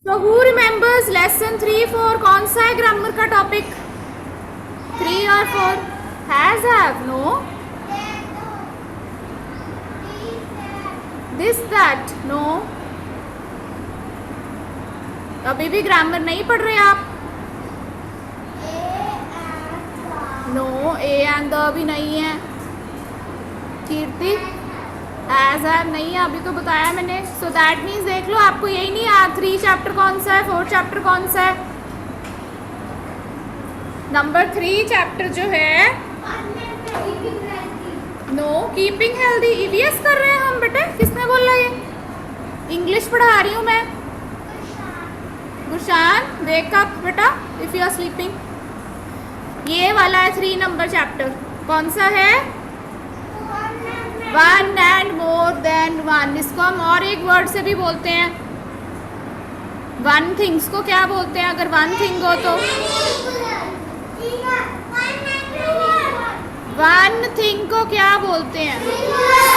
So who remembers lesson 3 4 कौन सा है ग्रामर का टॉपिक? 3 और 4 has have no this that no अभी भी ग्रामर नहीं पढ़ रहे आप? नो ए एंड द भी नहीं है। कीर्ति एज हैव नहीं है, अभी तो बताया मैंने। सो दैट मीन्स देख लो, आपको यही नहीं याद 3 चैप्टर कौन सा है, 4 चैप्टर कौन सा है। नंबर 3 चैप्टर जो है नो कीपिंग हेल्दी ईवीएस कर रहे हैं हम बेटे। किसने बोला ये? इंग्लिश पढ़ा रही हूँ मैं। गुरशान वेक अप बेटा इफ यू आर स्लीपिंग। ये वाला है 3 नंबर चैप्टर। कौन सा है? 1 एंड मोर देन 1। इसको हम और एक वर्ड से भी बोलते हैं। 1 थिंग्स को क्या बोलते हैं? अगर 1 थिंग हो तो 1 थिंग को क्या बोलते हैं?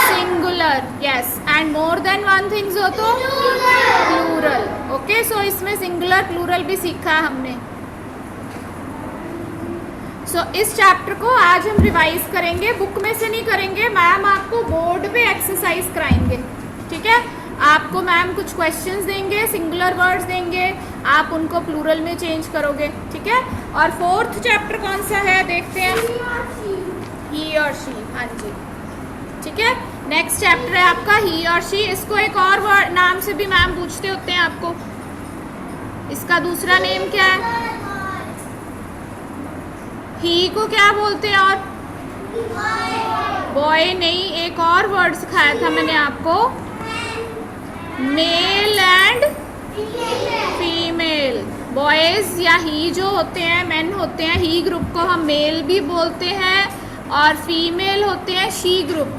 Singular. Yes. And more than 1 things हो तो प्लूरल। ओके, सो इसमें सिंगुलर प्लूरल भी सीखा है हमने। सो इस चैप्टर को आज हम रिवाइज करेंगे, बुक में से नहीं करेंगे। मैम आपको बोर्ड पे एक्सरसाइज कराएंगे, ठीक है? आपको मैम कुछ क्वेश्चंस देंगे, सिंगुलर वर्ड्स देंगे, आप उनको प्लूरल में चेंज करोगे, ठीक है? और 4th चैप्टर कौन सा है देखते हैं। ही और शी। हाँ जी, ठीक है। नेक्स्ट चैप्टर है आपका ही और शी। इसको एक और वर्ड नाम से भी मैम पूछते होते हैं आपको। इसका दूसरा नेम क्या है? ही को क्या बोलते हैं? और बॉय नहीं, एक और वर्ड सिखाया था मैंने आपको, मेल एंड फीमेल। बॉयज या ही जो होते हैं, मेन होते हैं, ही ग्रुप को हम मेल भी बोलते हैं और फीमेल होते हैं शी ग्रुप,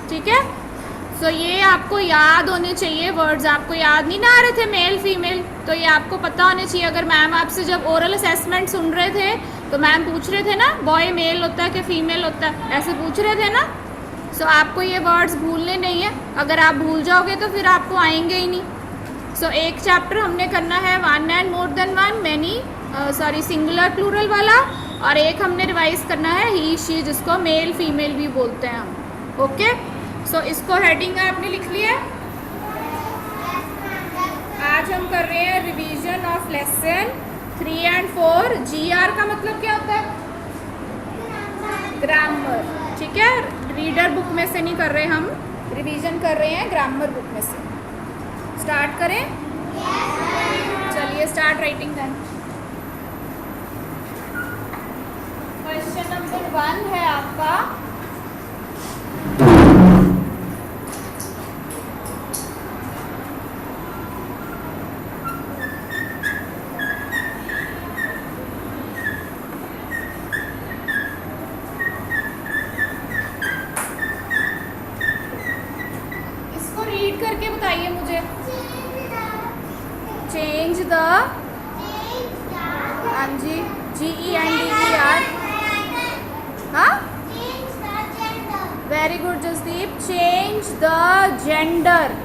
ठीक है? सो ये आपको याद होने चाहिए वर्ड्स। आपको याद नहीं ना आ रहे थे मेल फीमेल, तो ये आपको पता होने चाहिए। अगर मैम आपसे जब ओरल असेसमेंट सुन रहे थे तो मैम पूछ रहे थे ना बॉय मेल होता है कि फीमेल होता है, ऐसे पूछ रहे थे ना। सो आपको ये वर्ड्स भूलने नहीं है। अगर आप भूल जाओगे तो फिर आपको आएंगे ही नहीं। सो एक चैप्टर हमने करना है 1 and more than 1 many singular plural वाला, और एक हमने रिवाइज करना है ही शी जिसको मेल फीमेल भी बोलते हैं हम। ओके, सो इसको हेडिंग आपने लिख लिया। आज हम कर रहे हैं revision of lesson 3 and 4। GR का मतलब क्या होता है? ग्रामर, ठीक है? रीडर बुक में से नहीं कर रहे हम, रिवीजन कर रहे हैं ग्रामर बुक में से। स्टार्ट करें? चलिए start writing then. Question number 1 है आपका, करके बताइए मुझे। चेंज द, हाँ जी, GENDER। हाँ, very good Jasdeep. Change the gender.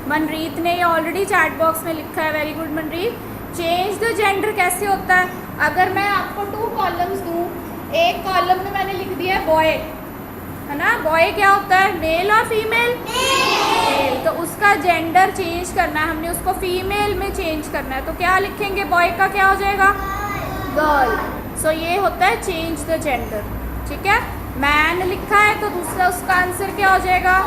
Manreet ने ये ऑलरेडी चैट बॉक्स में लिखा है। Very good Manreet. Change the gender कैसे होता है? अगर मैं आपको 2 कॉलम्स दूँ, एक कॉलम में मैंने लिख दिया है बॉय, है ना? बॉय क्या होता है? मेल और फीमेल? मेल। तो उसका जेंडर चेंज करना है, हमने उसको फीमेल में चेंज करना है। तो क्या लिखेंगे? बॉय का क्या हो जाएगा? गर्ल। सो ये होता है चेंज द जेंडर, ठीक है? मैन लिखा है तो दूसरा उसका आंसर क्या हो जाएगा?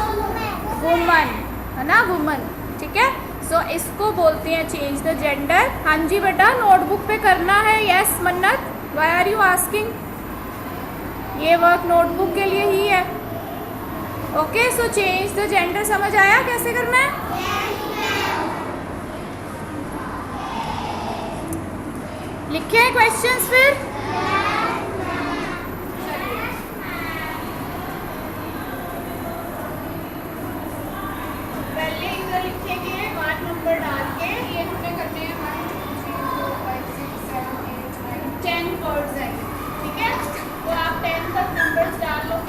वुमन, है ना? वुमन, ठीक है? सो इसको बोलते हैं चेंज द जेंडर। हाँ जी बेटा, नोटबुक पे करना है। यस मन्नत, व्हाई आर यू आस्किंग? ये वर्क नोटबुक के लिए ही है। Okay, so change the gender समझ आया कैसे करना है? लिखे क्वेश्चंस फिर? पहले इधर लिखेंगे 1 नंबर डाल के। ये हमें करने हैं 1 2 3 4 5 6 7 8 9 10 वर्ड्स हैं, ठीक है? तो आप 10 तक नंबर्स डाल लो।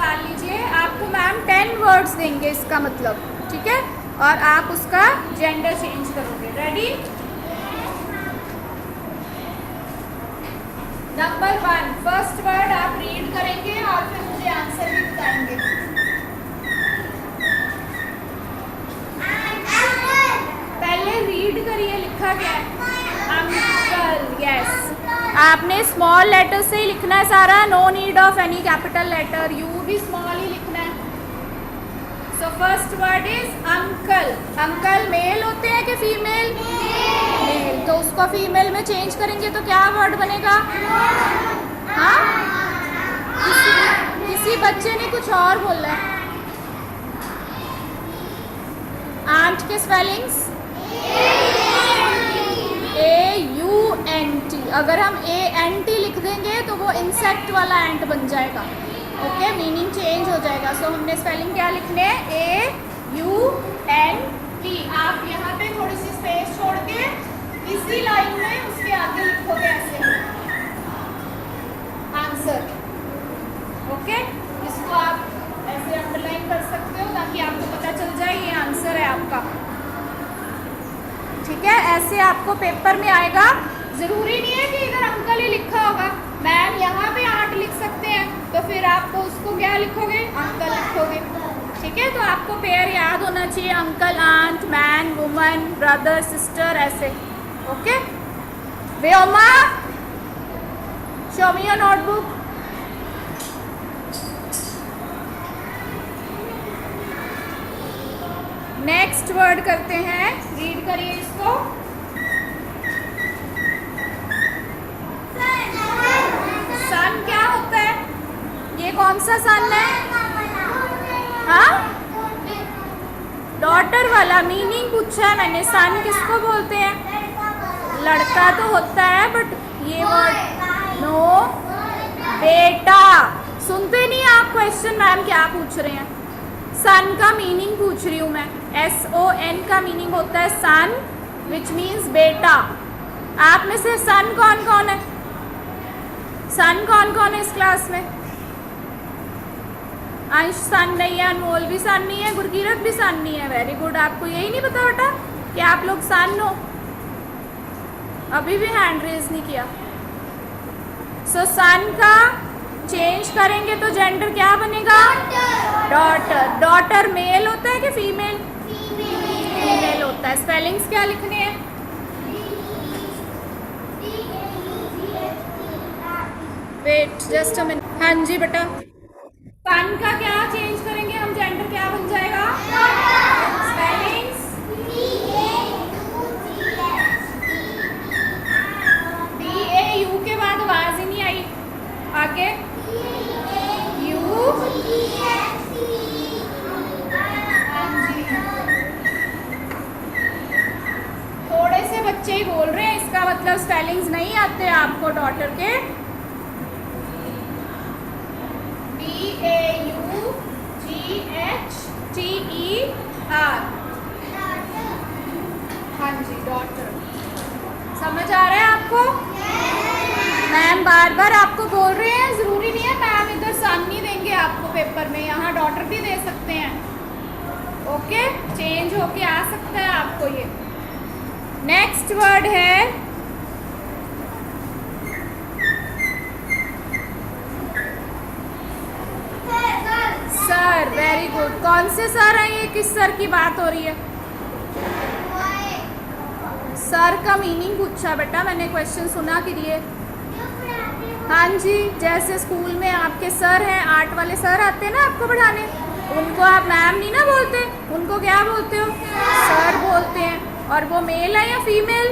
निकाल लीजिए, आपको मैम 10 वर्ड्स देंगे इसका मतलब, ठीक है, और आप उसका जेंडर चेंज करोगे। रेडी? नंबर 1 फर्स्ट वर्ड आप रीड करेंगे और फिर मुझे आंसर भी बताएंगे। पहले रीड करिए, लिखा क्या है? अंकल। यस, आपने स्मॉल लेटर से ही लिखना है सारा, no need of any capital letter, U भी स्मॉल ही लिखना है। So first word is uncle. Uncle male होते हैं कि फीमेल? मेल, तो उसको फीमेल में चेंज करेंगे तो क्या वर्ड बनेगा? हाँ, किसी बच्चे ने कुछ और बोला है। आंट के स्पेलिंग्स AUNT, अगर हम ANT लिख देंगे तो वो इंसेक्ट वाला एंट बन जाएगा। ओके, मीनिंग चेंज हो जाएगा। सो हमने स्पेलिंग क्या लिखने हैं? AUNT। आप यहाँ पे थोड़ी सी स्पेस छोड़ के इसी लाइन में उसके आगे लिखोगे ऐसे आंसर। ओके, इसको आप ऐसे अंडरलाइन कर सकते हो ताकि आपको पता चल जाए ये आंसर है आपका, ठीक है। ऐसे आपको पेपर में आएगा, ज़रूरी नहीं है कि इधर अंकल ही लिखा होगा, मैम यहाँ पे आंट लिख सकते हैं, तो फिर आपको उसको क्या लिखोगे? अंकल लिखोगे, ठीक है। तो आपको पेयर याद होना चाहिए, uncle, aunt, man, woman, brother, sister, ऐसे। Okay, Vyoma, show me your notebook. Next word करते हैं, रीड करिए इसको। सन क्या होता है? ये कौन सा सन है? हाँ, डॉटर वाला। मीनिंग पूछा है मैंने, सन किसको बोलते हैं? लड़का तो होता है, बट ये वर्ड नो, बेटा। सुनते नहीं आप क्वेश्चन मैम क्या पूछ रहे हैं? सन का मीनिंग पूछ रही हूँ मैं। SON का मीनिंग होता है सन, विच मीन्स बेटा। आप में से सन कौन कौन है? सन कौन कौन है इस क्लास में? अंश सन नहीं है, अनमोल भी सन नहीं है, गुरकीरत भी सन नहीं है। वेरी गुड, आपको यही नहीं पता बेटा कि आप लोग सन हो? अभी भी हैंड रेज नहीं किया। सो सन का चेंज करेंगे तो जेंडर क्या बनेगा? डॉटर। डॉटर मेल होता है कि फीमेल? फीमेल होता है। स्पेलिंग्स क्या लिखने हैं? Wait just a minute. हाँ जी बेटा, सन का क्या चेंज करेंगे हम? जेंडर क्या बन जाएगा? स्पेलिंग्स DAU के बाद आवाज ही नहीं आई, आगे थोड़े से बच्चे ही बोल रहे हैं, इसका मतलब स्पेलिंग्स नहीं आते आपको डॉटर के। DAUGHTER। हाँ जी, डॉटर। समझ आ रहा है आपको? मैम बार बार आपको बोल रहे हैं, ज़रूरी नहीं है मैम इधर सन नहीं देंगे आपको पेपर में, यहाँ डॉटर भी दे सकते हैं। ओके, चेंज होके आ सकता है आपको ये। नेक्स्ट वर्ड है सर। Very good. कौन से सर हैं ये? किस सर की बात हो रही है? सर का मीनिंग पूछा बेटा मैंने, क्वेश्चन सुना कि लिए। हाँ जी, जैसे स्कूल में आपके सर हैं, आर्ट वाले सर आते हैं ना आपको पढ़ाने, उनको आप मैम नहीं ना बोलते, उनको क्या बोलते हो? सर बोलते हैं। और वो मेल है या फीमेल?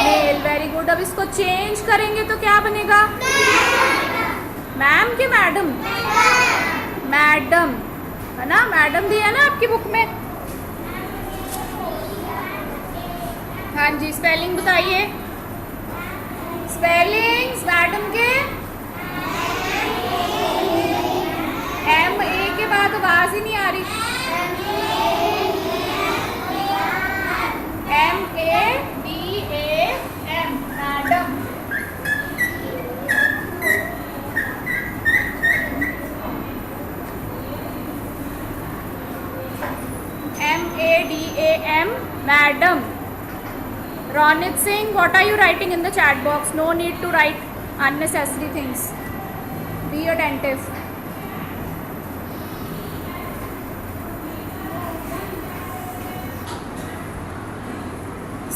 मेल। Very good. अब इसको चेंज करेंगे तो क्या बनेगा? मैम की मैडम? मैडम है ना, मैडम दिया ना आपकी बुक में। हाँ जी, स्पेलिंग बताइए। स्पेलिंग्स मैडम के MA के बाद आवाज ही नहीं आ रही। MADAM madam. Ronit Singh, what are you writing in the chat box? No need to write unnecessary things. Be attentive.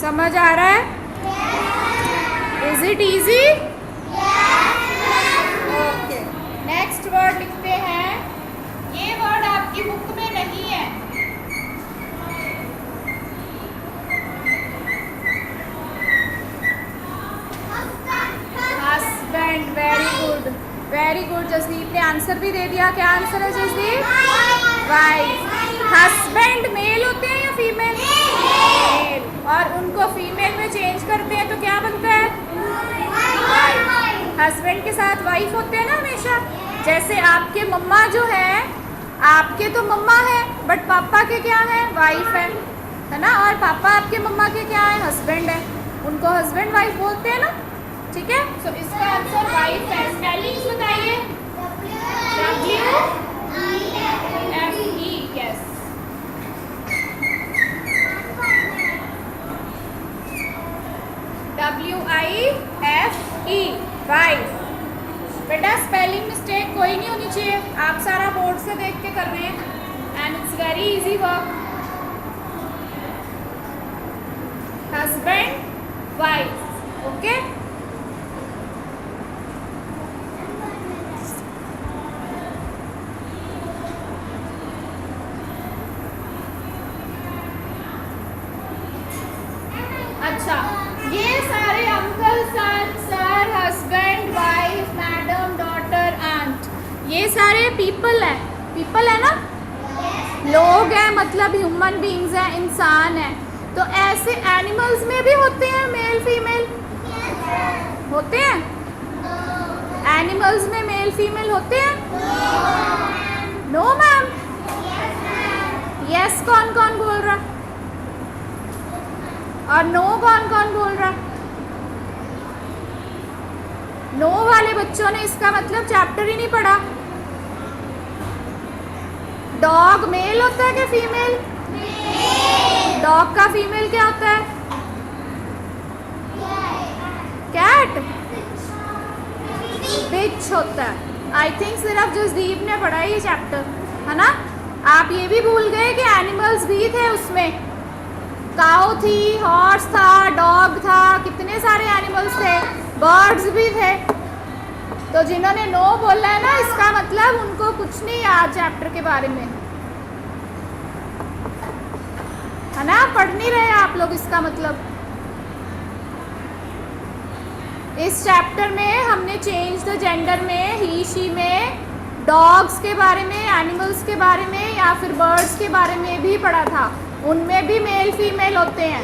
समझ आ रहा है? Is it easy? Okay. Next word लिखते हैं. ये वर्ड आपकी बुक में नहीं है. हस्बैंड. वेरी गुड जसदीप ने आंसर भी दे दिया. क्या आंसर है जसदीप? वाइफ. हस्बैंड मेल होते हैं या फीमेल? मेल. और उनको फीमेल में चेंज करते हैं तो क्या बनता है? हस्बैंड के साथ वाइफ होते हैं ना हमेशा. जैसे आपके मम्मा जो है, आपके तो मम्मा है बट पापा के क्या है? वाइफ है ना. और पापा आपके मम्मा के क्या है? हस्बैंड है. उनको हस्बैंड वाइफ बोलते हैं ना. ठीक है. सो इसका आंसर वाइफ है. स्पेलिंग्स बताइए. WIFE. यस. WIFE. वाइफ. बेटा स्पेलिंग मिस्टेक कोई नहीं होनी चाहिए. आप सारा बोर्ड से देख के कर रहे हैं and it's very easy work. Husband wife. Okay. अच्छा, ये सारे uncle, son, sir, husband, wife, madam, daughter, aunt, ये सारे पीपल हैं. पीपल है ना. लोग हैं मतलब ह्यूमन बीइंग्स हैं, इंसान हैं. तो ऐसे एनिमल्स में भी होते हैं मेल फीमेल? होते हैं. एनिमल्स में मेल फीमेल होते हैं? No ma'am. यस कौन कौन बोल रहा? और नो कौन कौन बोल रहा? नो वाले बच्चों ने इसका मतलब चैप्टर ही नहीं पढ़ा. डॉग मेल होता है कि फीमेल? डॉग का फीमेल क्या होता है? कैट. बिच होता है. आई थिंक सिर्फ जसदीप ने पढ़ा ये चैप्टर है ना. आप ये भी भूल गए कि एनिमल्स भी थे उसमें. काऊ थी, हॉर्स था, डॉग था, कितने सारे एनिमल्स थे. बर्ड्स भी थे. तो जिन्होंने नो बोला है ना, इसका मतलब उनको कुछ नहीं याद चैप्टर के बारे में है ना. पढ़ नहीं रहे आप लोग. इसका मतलब इस चैप्टर में हमने चेंज द जेंडर में, ही शी में, डॉग्स के बारे में, एनिमल्स के बारे में या फिर बर्ड्स के बारे में भी पढ़ा था. उनमें भी मेल फीमेल होते हैं.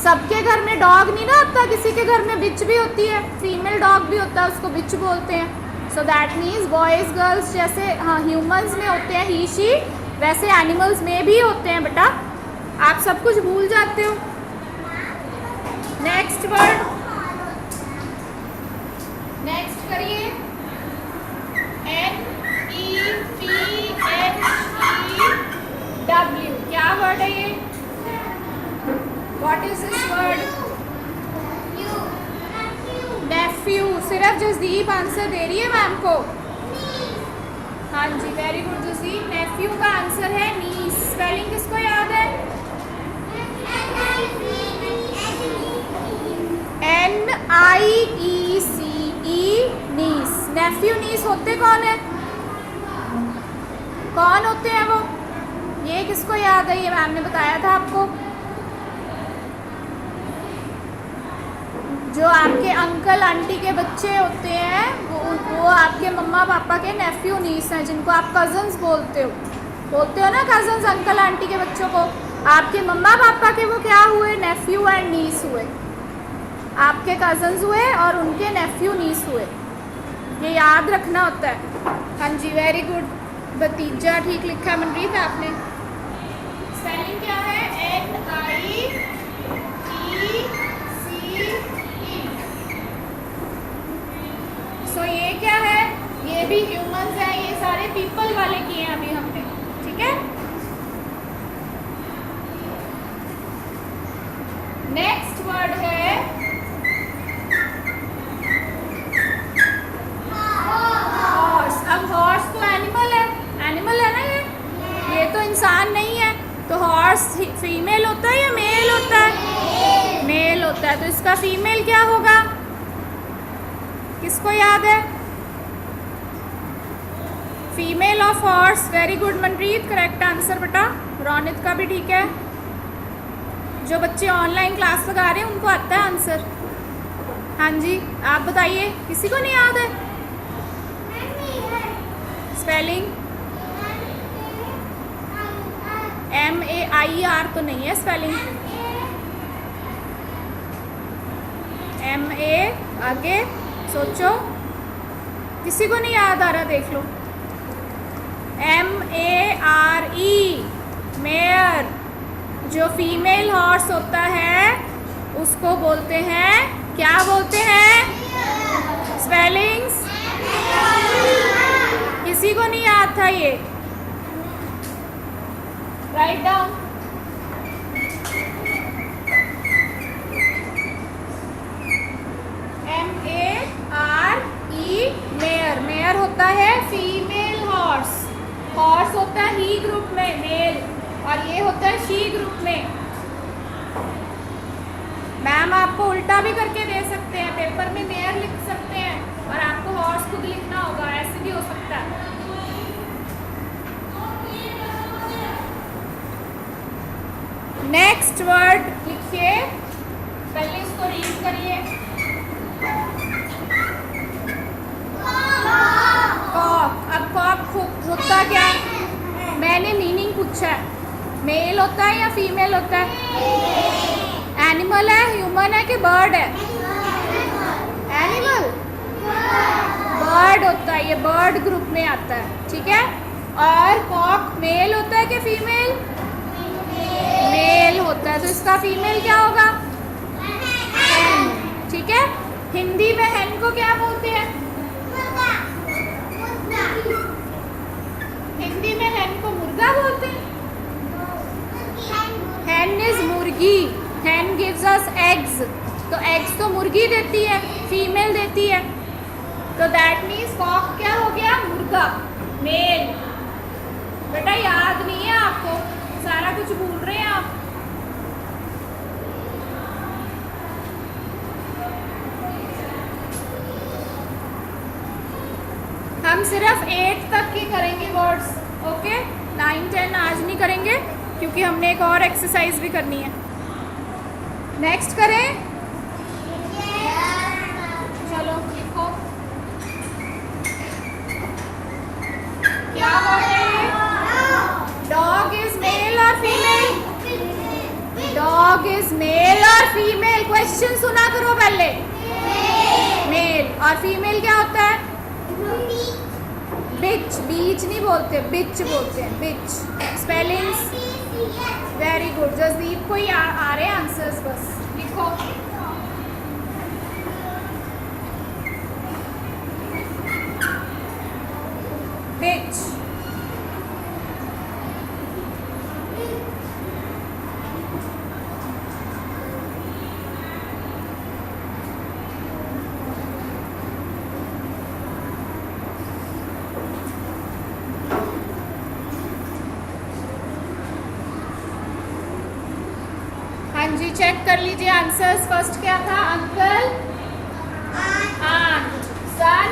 सबके घर में डॉग नहीं ना होता. किसी के घर में बिच भी होती है. फीमेल डॉग भी होता है, उसको बिच बोलते हैं. So that means boys girls जैसे ह्यूमंस में होते हैं ही शी, वैसे एनिमल्स में भी होते हैं. बेटा आप सब कुछ भूल जाते हो. Next word. नेक्स्ट करिए. NEPHEW. क्या वर्ड है ये? What is this word? Nephew. सिर्फ जसदीप आंसर दे रही है मैम को. हाँ जी, वेरी गुड जसदीप. नेफ्यू का आंसर है नीस. स्पेलिंग किसको याद है? NIECE. नीस. नेफ्यू नीस होते कौन है? कौन होते हैं वो? ये किसको याद है? ये मैम ने बताया था आपको. जो आपके अंकल आंटी के बच्चे होते हैं वो आपके मम्मा पापा के नेफ्यू नीस हैं, जिनको आप कजन्स बोलते हो ना. कजन्स अंकल आंटी के बच्चों को. आपके मम्मा पापा के वो क्या हुए? नेफ्यू एंड नीस हुए. आपके कजन्स हुए और उनके नेफ्यू नीस हुए. ये याद रखना होता है. हाँ जी, वेरी गुड. भतीजा ठीक लिखा है मनरीत आपने. स्पेलिंग क्या है? NIECE. सो ये क्या है? ये भी ह्यूमंस हैं. ये सारे पीपल वाले किए हैं अभी हमने. ठीक है. नेक्स्ट वर्ड है हॉर्स। अब हॉर्स तो एनिमल है ना, ये तो इंसान नहीं है। तो हॉर्स फीमेल होता है या मेल होता है? मेल होता है। तो इसका फीमेल क्या होगा? किसको याद है? Female of horse. Very good Manpreet, correct answer बेटा। रोनित का भी ठीक है। जो बच्चे ऑनलाइन क्लास लगा रहे हैं उनको आता है आंसर। हाँ जी, आप बताइए, किसी को नहीं याद है? स्पेलिंग MAIR तो नहीं है स्पेलिंग। MA आगे सोचो, किसी को नहीं याद आ रहा? देख लो, MARE मेयर। जो फीमेल हॉर्स होता है उसको बोलते हैं, क्या बोलते हैं? स्पेलिंग्स किसी को नहीं याद था ये? Write down. MARE mayor. Mayor होता है फीमेल हॉर्स। हॉर्स होता है ही ग्रुप में मेल, और ये होता है शी ग्रुप में। मैम आपको उल्टा भी करके दे सकते हैं, पेपर में मेयर लिख सकते हैं और आपको हॉर्स खुद लिखना होगा, ऐसे भी हो सकता है। नेक्स्ट वर्ड लिखिए, पहले इसको रीड करिए। कॉक। अब कॉक होता क्या है? मैंने मीनिंग पूछा है, मेल होता है या फीमेल होता है? एनिमल है, ह्यूमन है कि बर्ड है? एनिमल, बर्ड होता है, ये बर्ड ग्रुप में आता है, ठीक है। और कॉक मेल होता है कि फीमेल? मेल होता है। तो इसका फीमेल क्या होगा? हैन, ठीक है। हिंदी में हैन को क्या बोलते हैं? हिंदी में हैन को मुर्गा बोलते हैं। हैन इज मुर्गी। हैन गिव्स अस एग्स। तो एग्स तो मुर्गी देती है, फीमेल देती है। तो दैट मीन्स कॉक क्या हो गया? मुर्गा, मेल। बेटा याद नहीं है आपको, सारा कुछ भूल रहे हैं आप। हम सिर्फ 8 तक की करेंगे वर्ड्स, ओके। 9, 10 आज नहीं करेंगे क्योंकि हमने एक और एक्सरसाइज भी करनी है। नेक्स्ट करें, चलो लिखो। क्या वर्ड है? डॉग इज मेल और फीमेल? डॉग इज मेल और फीमेल। क्वेश्चन सुना करो पहले। मेल। और फीमेल क्या होता है? बिच। बीच नहीं बोलते, बिच बोलते हैं, bitch. Spellings very good. Jasdeep को ही आ रहे हैं आंसर्स, बस लिखो। बिच। हाँ जी, चेक कर लीजिए आंसर्स। फर्स्ट क्या था? Uncle, aunt, son,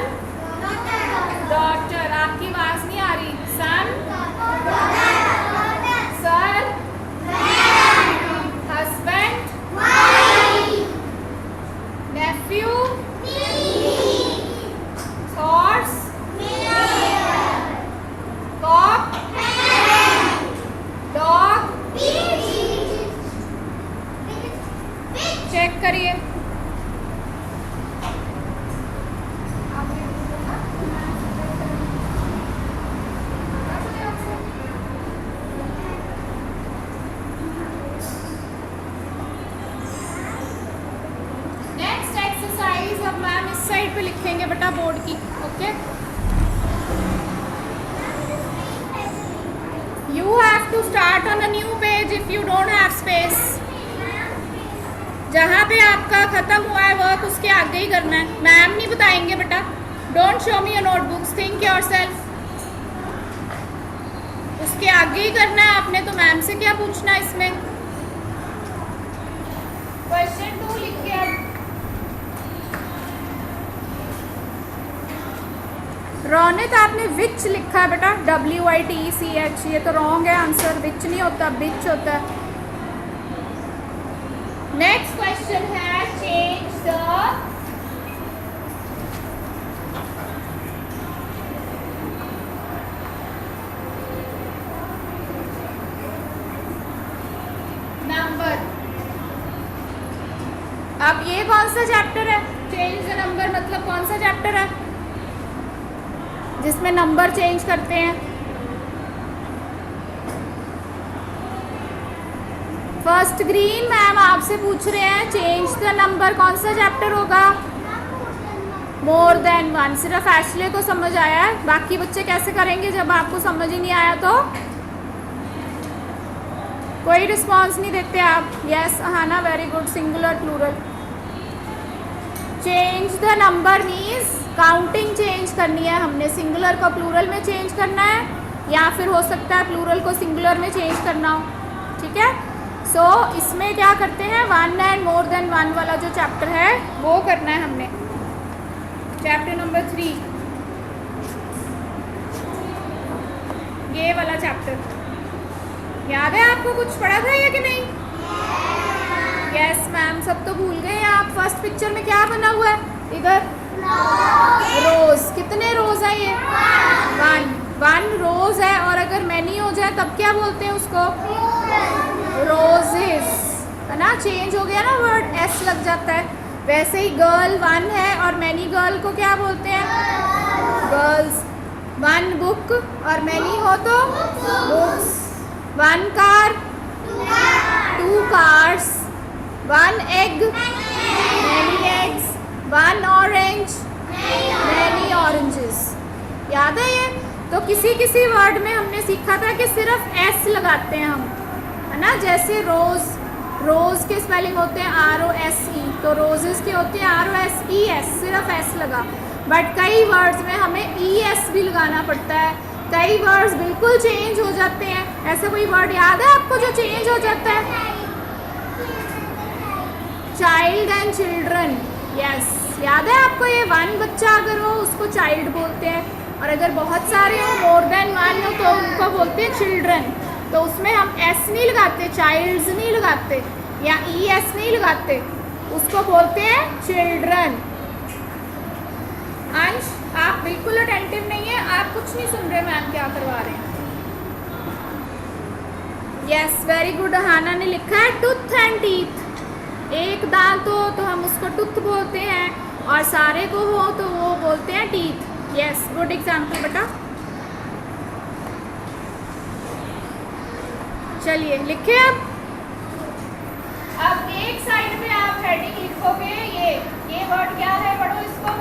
daughter. आपकी आवाज नहीं आ रही। Son, sir, husband, nephew, horse, cock, dog. Check करिए। नेक्स्ट एक्सरसाइज अब मैम इस साइड पे लिखेंगे बेटा बोर्ड की, okay. You have to start on a new page if you don't have space. खत्म हुआ है वर्क उसके आगे ही करना है, मैम नहीं बताएंगे बेटा। Don't show me your notebooks, think yourself. उसके आगे ही करना है आपने, तो मैम से क्या पूछना है इसमें। क्वेश्चन 2 लिखिए अब। रोनित आपने विच लिखा है बेटा, WITECH, ये तो रॉन्ग है आंसर, विच नहीं होता, बिच होता है। नेक्स्ट क्वेश्चन है चेंज द नंबर। अब ये कौन सा चैप्टर है, चेंज द नंबर मतलब कौन सा चैप्टर है जिसमें नंबर चेंज करते हैं। फर्स्ट ग्रीन मैम आपसे पूछ रहे हैं चेंज द नंबर कौन सा चैप्टर होगा। More than one. सिर्फ एशले को समझ आया है, बाकी बच्चे कैसे करेंगे जब आपको समझ ही नहीं आया तो। कोई रिस्पॉन्स नहीं देते आप। Yes Ahana, very good. Singular plural. Change the number means counting change करनी है हमने, सिंगुलर को प्लूरल में चेंज करना है, या फिर हो सकता है प्लूरल को सिंगुलर में चेंज करना हो। ठीक है, सो इसमें क्या करते हैं, 1 एंड मोर देन 1 वाला जो चैप्टर है वो करना है हमने, चैप्टर नंबर 3, ये वाला चैप्टर। याद है आपको, कुछ पढ़ा था या कि नहीं। यस मैम, सब तो भूल गए आप। फर्स्ट पिक्चर में क्या बना हुआ है इधर, रोज। कितने रोज है ये, 1 रोज है। और अगर मैनी हो जाए तब क्या बोलते हैं उसको, रोजेस, है ना। चेंज हो गया ना वर्ड, एस लग जाता है। वैसे ही गर्ल 1 है और मैनी गर्ल को क्या बोलते हैं, गर्ल्स। 1 बुक और मैनी हो तो books. 1 car 2 cars. 1 egg many eggs। 1 orange many oranges। याद है ये। तो किसी किसी वर्ड में हमने सीखा था कि सिर्फ एस लगाते हैं हम, है ना। जैसे रोज, रोज के स्पेलिंग होते हैं ROSE, तो रोजेस के होते हैं ROSES, सिर्फ एस लगा। बट कई वर्ड्स में हमें ES भी लगाना पड़ता है। कई वर्ड्स बिल्कुल चेंज हो जाते हैं। ऐसा कोई वर्ड याद है आपको जो चेंज हो जाता है, चाइल्ड एंड चिल्ड्रन। यस, याद है आपको। ये 1 बच्चा अगर हो उसको चाइल्ड बोलते हैं, और अगर बहुत सारे हो, मोर देन 1 हो, तो उनको बोलते हैं चिल्ड्रन। तो उसमें हम एस नहीं लगाते, चाइल्ड्स नहीं लगाते, या ES नहीं लगाते, उसको बोलते हैं चिल्ड्रन। अंश, आप बिल्कुल अटेंटिव नहीं है, आप कुछ नहीं सुन रहे मैम क्या करवा रहे हैं। Yes very good. हाना ने लिखा है टूथ एंड टीथ। एक दांत हो तो हम उसको टूथ बोलते हैं, और सारे को हो तो वो बोलते हैं टीथ। यस, गुड एग्जाम्पल बेटा। चलिए लिखे अब एक साइड पे आप हेडिंग लिखोगे, ये वर्ड क्या है, पढ़ो इसको,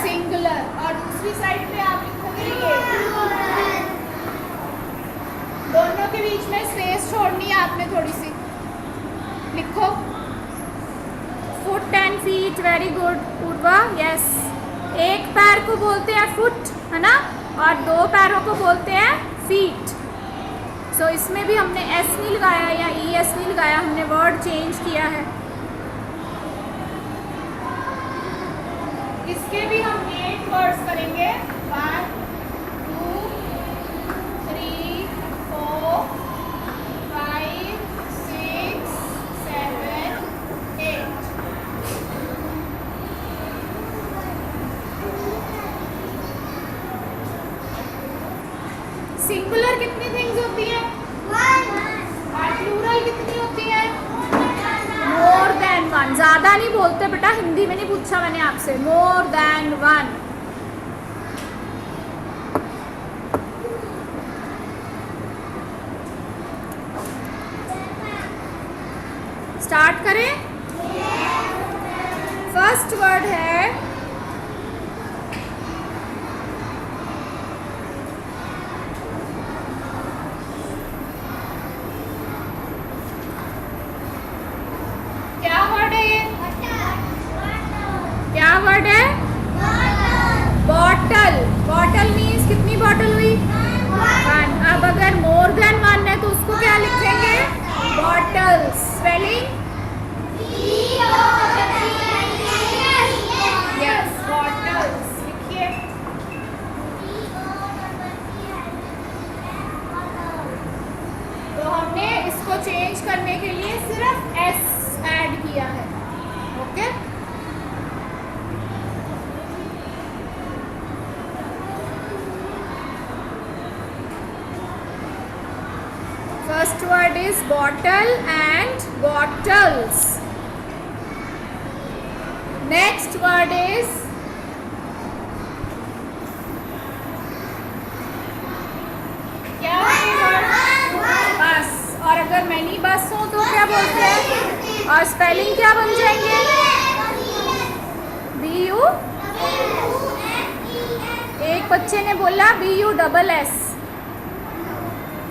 सिंगुलर। और दूसरी साइड पे आप लिखोगे ये, दोनों के बीच में स्पेस छोड़नी है आपने थोड़ी सी। लिखो foot and feet. Very good Purva. Yes, एक पैर को बोलते हैं फुट, है ना, और 2 पैरों को बोलते हैं फीट। सो इसमें भी हमने एस नहीं लगाया या ES नहीं लगाया, हमने वर्ड चेंज किया है। इसके भी हम 8 वर्ड्स करेंगे। 1 2 3 4 5 6 7 8। सिंगुलर कितनी थिंग्स होती है, और प्लूरल कितनी होती है, मोर देन 1। ज़्यादा नहीं बोलते बेटा, हिंदी में नहीं पूछा मैंने आपसे, मोर देन 1। स्टार्ट करें। फर्स्ट वर्ड है चेंज करने के लिए सिर्फ एस ऐड किया है। Okay, first word is bottle and bottles. Next word is क्या बस, और अगर मैनी बस हो तो क्या बोलते हैं, और स्पेलिंग क्या बन जाएंगे, BU, एक बच्चे ने बोला BUSS,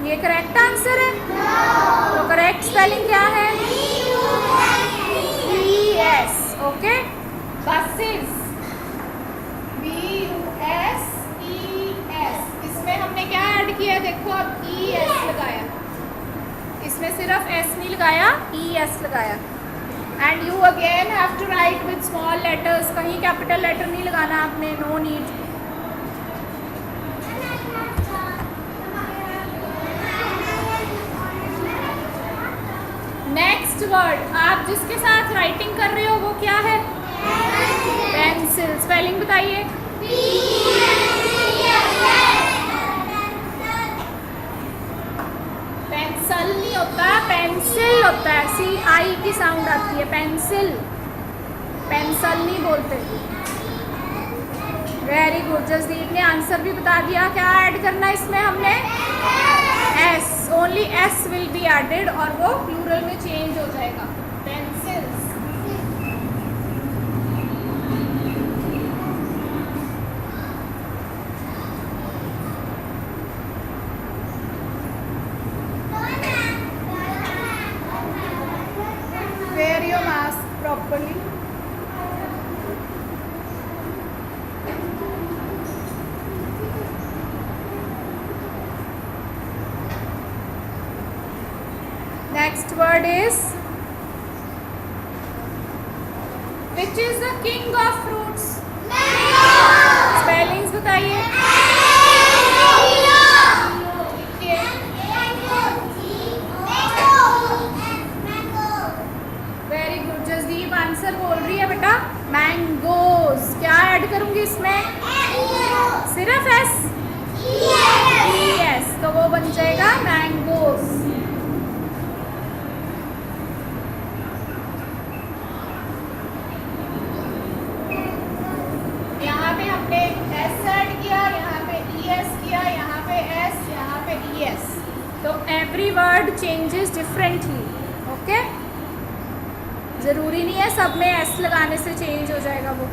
ये करेक्ट आंसर है। तो करेक्ट स्पेलिंग क्या है, ES। Okay, buses, BUSES। इसमें हमने क्या ऐड किया, देखो अब ES लगाया, इसमें सिर्फ S नहीं लगाया, ES लगाया। And you again have to write with small letters, कहीं कैपिटल लेटर नहीं लगाना आपने, नो नीड। नेक्स्ट वर्ड आप जिसके साथ राइटिंग कर रहे हो वो क्या है, पेंसिल। स्पेलिंग बताइए, पेंसिल नहीं होता, पेंसिल होता है, CI की साउंड आती है, पेंसिल, पेंसिल नहीं बोलते। वेरी गुड, जसदीप ने आंसर भी बता दिया। क्या ऐड करना है इसमें हमने, S, only S will be added, और वो प्लूरल में चेंज हो जाएगा, pencils. Wear your mask properly. Next word is, which is the king of fruits? Spellings बताइए, वेरी गुड, जसदीप आंसर बोल रही है बेटा, मैंगोज। क्या ऐड करूंगी इसमें, सिर्फ S, ES, तो वो बन जाएगा मैंगोज। यहाँ पे हमने S ऐड किया, यहाँ पे ES किया, यहाँ पे S, यहाँ पे ES, तो every word changes differently. Okay, ज़रूरी नहीं है सब में S लगाने से चेंज हो जाएगा वो।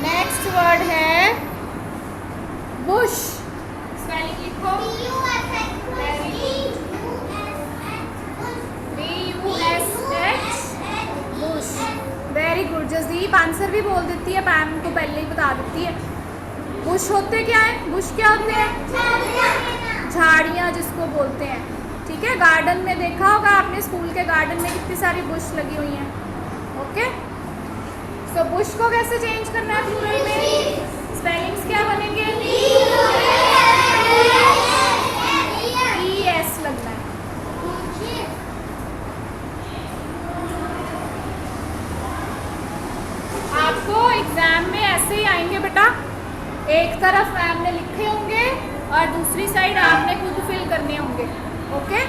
नेक्स्ट वर्ड है बुश। स्पेलिंग लिखो, BUSH, Bush. Very good, Jasdeep answer भी बोल देती है, पैम को पहले ही बता देती है। बुश होते क्या है, बुश क्या होते हैं, झाड़ियाँ जिसको बोलते हैं। ठीक है, गार्डन में देखा होगा आपने, स्कूल के गार्डन में कितनी सारी बुश लगी हुई हैं। ओके, तो बुश को कैसे चेंज करना है प्लूरल में, स्पेलिंग्स क्या बनेंगे, ES लगना है। आपको एग्जाम में ऐसे ही आएंगे बेटा, एक तरफ मैम ने लिखे होंगे और दूसरी साइड आपने खुद फिल करने होंगे। ओके,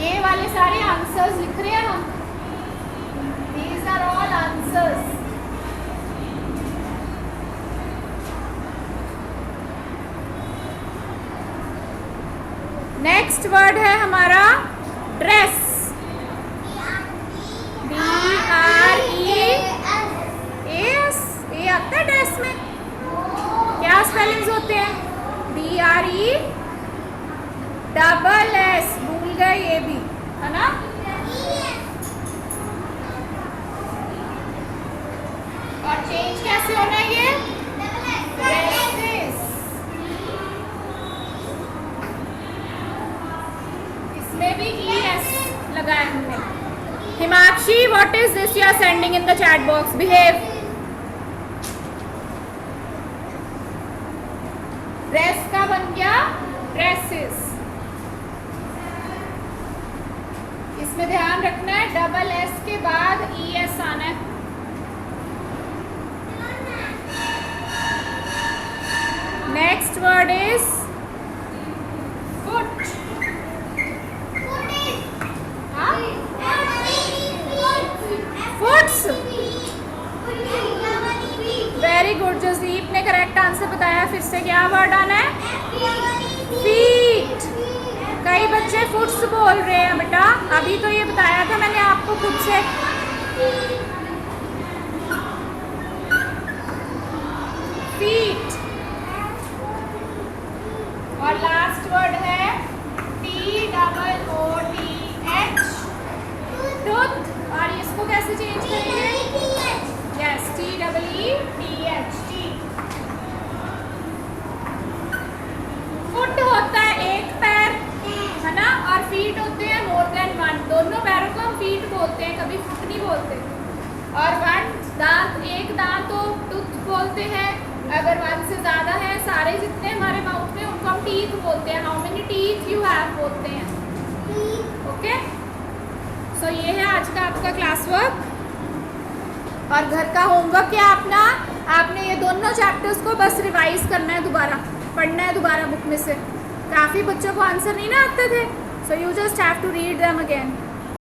ये वाले सारे आंसर्स लिख रहे हैं हम, these are all answers. Next word है हमारा ड्रेस, DREAS। ए आता है ड्रेस में, क्या स्पेलिंग्स होते हैं, DRESS, भूल गए ये भी, है ना। और चेंज कैसे होना है ये, इसमें भी ES लगाया हमने. Himakshi, what is this you are sending in the chat box? Behave. Dress का बन गया ड्रेसेस. इसमें ध्यान रखना है डबल एस के बाद ई एस आना है. Next word is foot. Foots. Very good. Jasdeep ने करेक्ट आंसर बताया. फिर से क्या वर्ड आना है? फीट. कई बच्चे फुट्स बोल रहे हैं बेटा. अभी तो ये बताया था मैंने आपको खुद से. फीट. और लास्ट वर्ड है TOOTH. टूथ. और इसको कैसे चेंज करेंगे? Yes, TEETH. फुट होता है एक पैर, है ना, और फीट होते हैं मोर देन वन. दोनों पैरों को हम फीट बोलते हैं, कभी फुट नहीं बोलते. और वन दांत, एक दांत तो टूथ बोलते हैं. अगर वन से ज़्यादा है, सारे जितने हमारे माउथ में, उनको हम टीथ बोलते हैं. How many teeth you have बोलते हैं. ओके. सो ये है आज का आपका क्लास वर्क. और घर का होमवर्क क्या अपना, आपने ये दोनों चैप्टर्स को बस रिवाइज करना है, दोबारा पढ़ना है दोबारा बुक में से. काफ़ी बच्चों को आंसर नहीं ना आते थे. So you just have to read them again.